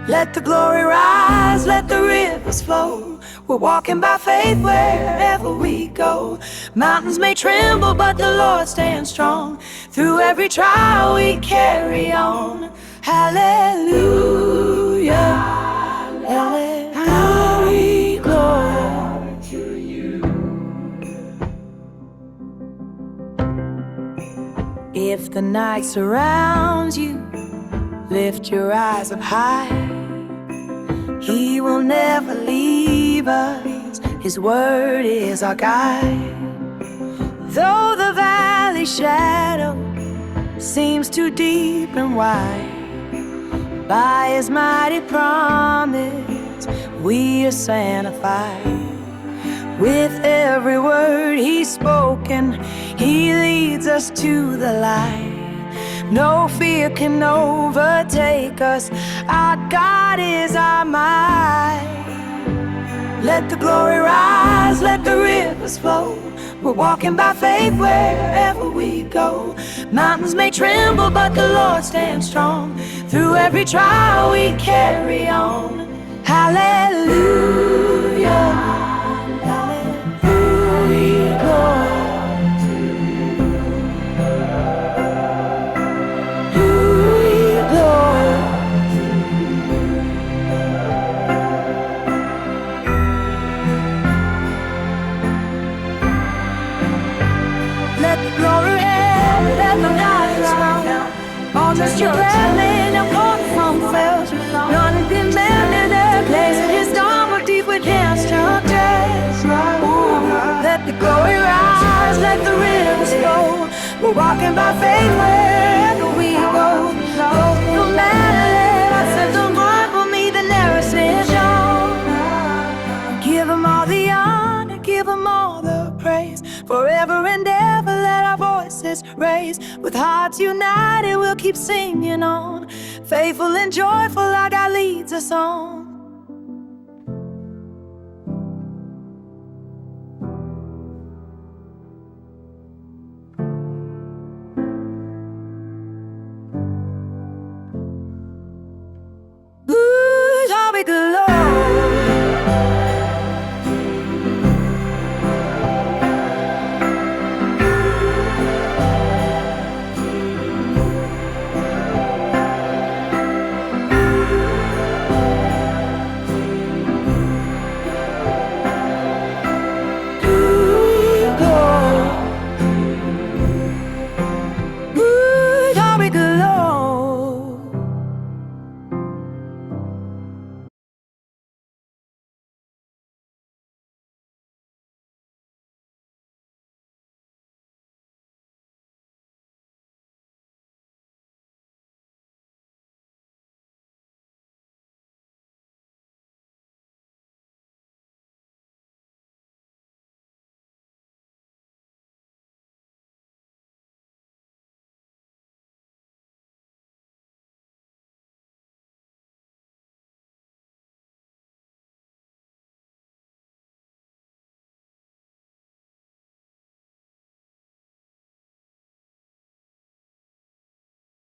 Let the glory rise, let the rivers flow. We're walking by faith wherever we go. Mountains may tremble, but the Lord stands strong. Through every trial we carry on. Hallelujah, hallelujah, glory to you. If the night surrounds you, lift your eyes up high. He will never leave us, His word is our guide. Though the valley shadow seems too deep and wide, by His mighty promise we are sanctified. With every word He's spoken, He leads us to the light. No fear can overtake us, our God is our might. Let the glory rise, let the rivers flow. We're walking by faith wherever we go. Mountains may tremble, but the Lord stands strong. Through every trial we carry on. Hallelujah, hallelujah, glory. Just your land, I'm calling from felt. None have been mended, their place is done, but deep we can't stop. Let the glory rise, let the rivers flow. We're walking by faith wherever we go. No matter what sets the one for me, the narrowest is yours. Give Him all the honor, give Him all the praise. Forever and ever let our voices raise. With hearts united we'll keep singing on. Faithful and joyful our God leads us on. Good, all be good, Lord.